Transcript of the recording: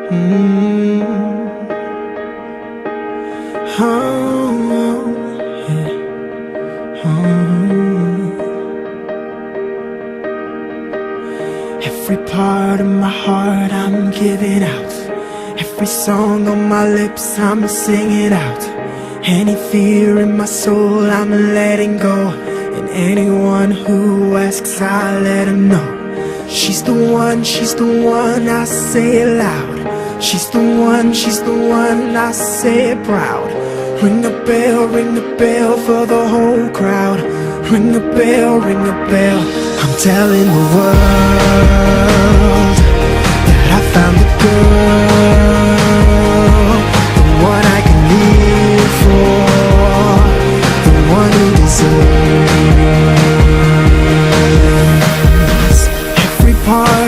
Oh, yeah. Every part of my heart I'm giving out. Every song on my lips I'm singing out. Any fear in my soul I'm letting go. And anyone who asks I let them know. She's the one, I say it loud. She's the one, I say it proud. Ring the bell for the whole crowd. Ring the bell, I'm telling the world that I found a girl, the one I can live for, the one who deserves every part